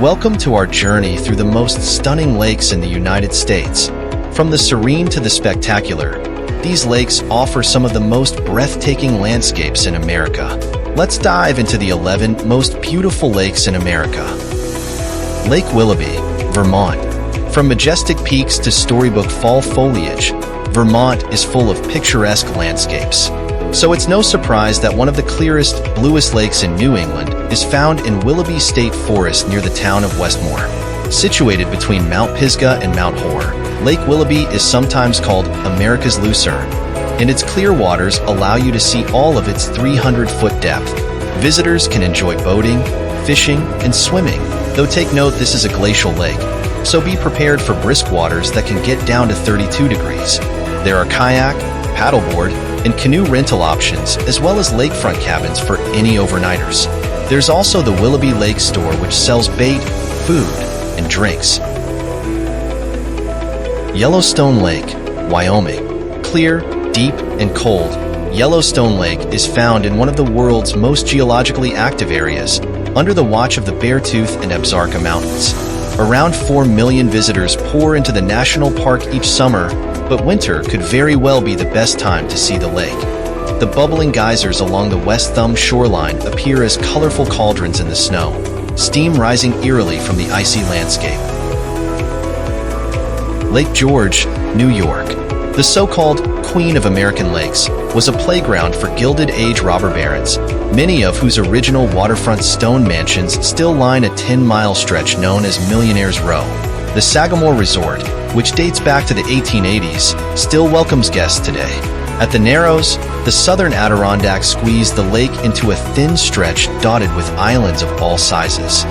Welcome to our journey through the most stunning lakes in the United States. From the serene to the spectacular, these lakes offer some of the most breathtaking landscapes in America. Let's dive into the 11 most beautiful lakes in America. Lake Willoughby, Vermont. From majestic peaks to storybook fall foliage, Vermont is full of picturesque landscapes. So it's no surprise that one of the clearest, bluest lakes in New England is found in Willoughby State Forest near the town of Westmore. Situated between Mount Pisgah and Mount Hor, Lake Willoughby is sometimes called America's Lucerne, and its clear waters allow you to see all of its 300-foot depth. Visitors can enjoy boating, fishing, and swimming, though take note this is a glacial lake, so be prepared for brisk waters that can get down to 32 degrees. There are kayak, paddleboard, and canoe rental options, as well as lakefront cabins for any overnighters. There's also the Willoughby Lake Store, which sells bait, food, and drinks. Yellowstone Lake, Wyoming. Clear, deep, and cold, Yellowstone Lake is found in one of the world's most geologically active areas, under the watch of the Beartooth and Absaroka Mountains. Around 4 million visitors pour into the national park each summer, but winter could very well be the best time to see the lake. The bubbling geysers along the West Thumb shoreline appear as colorful cauldrons in the snow, steam rising eerily from the icy landscape. Lake George, New York. The so-called Queen of American Lakes was a playground for Gilded Age robber barons, many of whose original waterfront stone mansions still line a 10-mile stretch known as Millionaire's Row. The Sagamore Resort, which dates back to the 1880s, still welcomes guests today. At the Narrows, the southern Adirondacks squeeze the lake into a thin stretch dotted with islands of all sizes.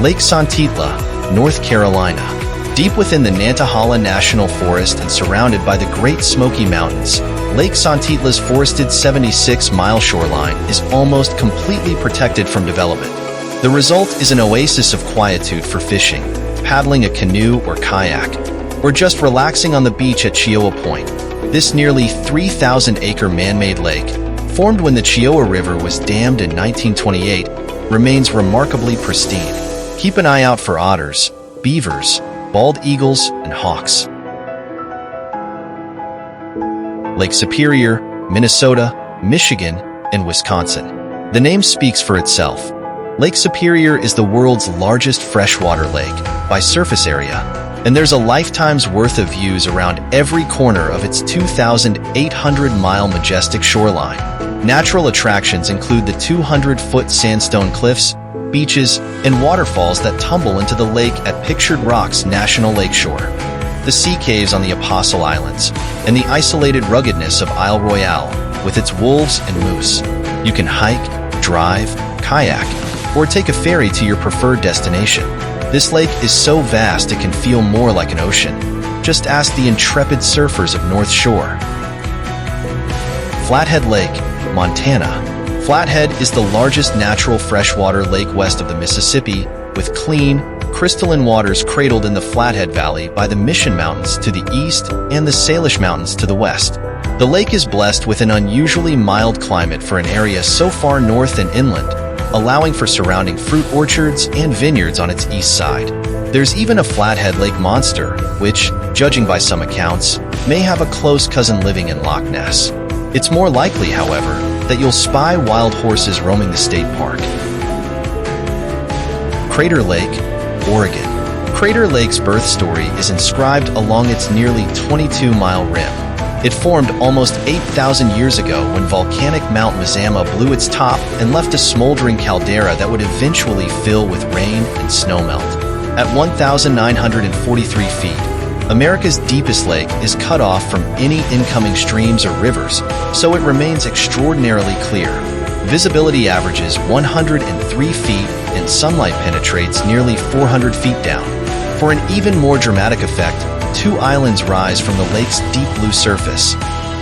Lake Santitla, North Carolina. Deep within the Nantahala National Forest and surrounded by the Great Smoky Mountains, Lake Santitla's forested 76-mile shoreline is almost completely protected from development. The result is an oasis of quietude for fishing, paddling a canoe or kayak, or just relaxing on the beach at Chioa Point. This nearly 3,000-acre man-made lake, formed when the Chioa River was dammed in 1928, remains remarkably pristine. Keep an eye out for otters, beavers, bald eagles, and hawks. Lake Superior, Minnesota, Michigan, and Wisconsin. The name speaks for itself. Lake Superior is the world's largest freshwater lake by surface area, and there's a lifetime's worth of views around every corner of its 2,800-mile majestic shoreline. Natural attractions include the 200-foot sandstone cliffs, beaches, and waterfalls that tumble into the lake at Pictured Rocks National Lakeshore, the sea caves on the Apostle Islands, and the isolated ruggedness of Isle Royale with its wolves and moose. You can hike, drive, kayak, or take a ferry to your preferred destination. This lake is so vast it can feel more like an ocean. Just ask the intrepid surfers of North Shore. Flathead Lake, Montana. Flathead is the largest natural freshwater lake west of the Mississippi, with clean, crystalline waters cradled in the Flathead Valley by the Mission Mountains to the east and the Salish Mountains to the west. The lake is blessed with an unusually mild climate for an area so far north and inland, allowing for surrounding fruit orchards and vineyards on its east side. There's even a Flathead Lake monster, which, judging by some accounts, may have a close cousin living in Loch Ness. It's more likely, however, that you'll spy wild horses roaming the state park. Crater Lake, Oregon. Crater Lake's birth story is inscribed along its nearly 22-mile rim. It formed almost 8,000 years ago when volcanic Mount Mazama blew its top and left a smoldering caldera that would eventually fill with rain and snowmelt. At 1,943 feet, America's deepest lake is cut off from any incoming streams or rivers, so it remains extraordinarily clear. Visibility averages 103 feet and sunlight penetrates nearly 400 feet down. For an even more dramatic effect, 2 islands rise from the lake's deep blue surface,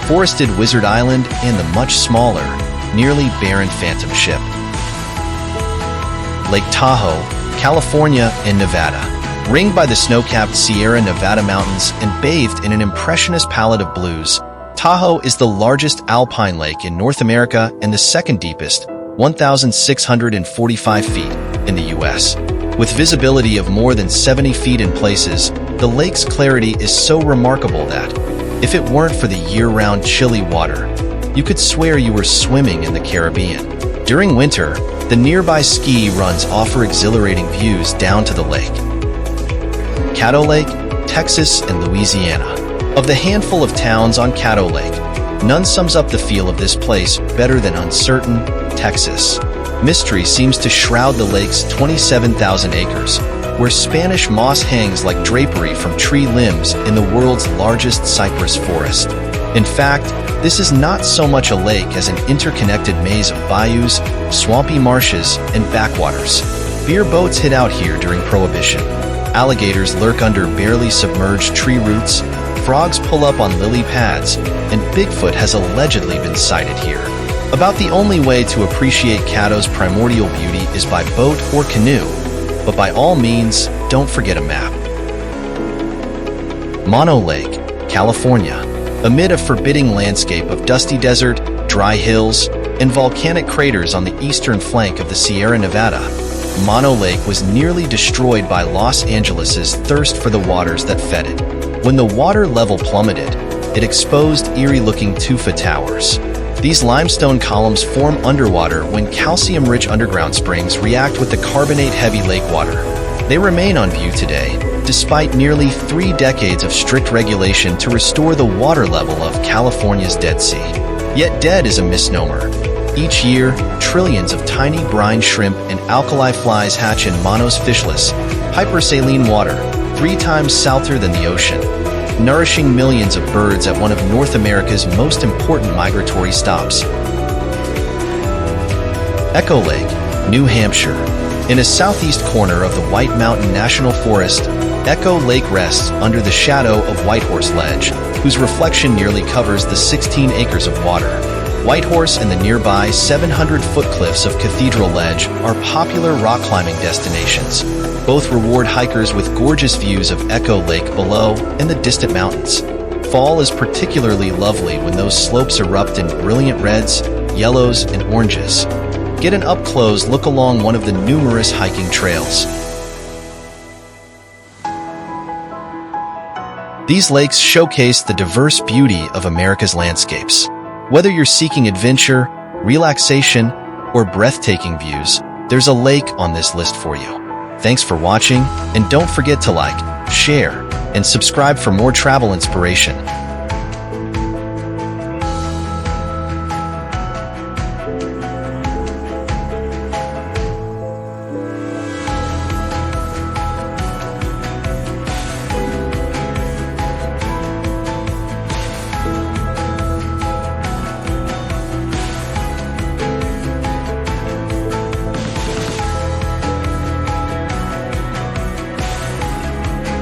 Forested Wizard Island and the much smaller, nearly barren Phantom Ship. Lake Tahoe, California and Nevada. Ringed by the snow-capped Sierra Nevada mountains and bathed in an impressionist palette of blues, Tahoe is the largest alpine lake in North America and the second deepest, 1,645 feet in the U.S. With visibility of more than 70 feet in places, the lake's clarity is so remarkable that, if it weren't for the year-round chilly water, you could swear you were swimming in the Caribbean. During winter, the nearby ski runs offer exhilarating views down to the lake. Caddo Lake, Texas and Louisiana. Of the handful of towns on Caddo Lake, none sums up the feel of this place better than uncertain Texas. Mystery seems to shroud the lake's 27,000 acres, where Spanish moss hangs like drapery from tree limbs in the world's largest cypress forest. In fact, this is not so much a lake as an interconnected maze of bayous, swampy marshes, and backwaters. Beer boats hid out here during Prohibition. Alligators lurk under barely submerged tree roots, frogs pull up on lily pads, and Bigfoot has allegedly been sighted here. About the only way to appreciate Caddo's primordial beauty is by boat or canoe, but by all means, don't forget a map. Mono Lake, California. Amid a forbidding landscape of dusty desert, dry hills, and volcanic craters on the eastern flank of the Sierra Nevada, Mono Lake was nearly destroyed by Los Angeles's thirst for the waters that fed it. When the water level plummeted, it exposed eerie-looking tufa towers. These limestone columns form underwater when calcium-rich underground springs react with the carbonate-heavy lake water. They remain on view today, despite nearly 3 decades of strict regulation to restore the water level of California's Dead Sea. Yet dead is a misnomer. Each year, trillions of tiny brine shrimp and alkali flies hatch in Mono's fishless, hypersaline water, 3 times salter than the ocean, nourishing millions of birds at one of North America's most important migratory stops. Echo Lake, New Hampshire. In a southeast corner of the White Mountain National Forest, Echo Lake rests under the shadow of Whitehorse Ledge, whose reflection nearly covers the 16 acres of water. Whitehorse and the nearby 700-foot cliffs of Cathedral Ledge are popular rock climbing destinations. Both reward hikers with gorgeous views of Echo Lake below and the distant mountains. Fall is particularly lovely when those slopes erupt in brilliant reds, yellows, and oranges. Get an up-close look along one of the numerous hiking trails. These lakes showcase the diverse beauty of America's landscapes. Whether you're seeking adventure, relaxation, or breathtaking views, there's a lake on this list for you. Thanks for watching, and don't forget to like, share, and subscribe for more travel inspiration.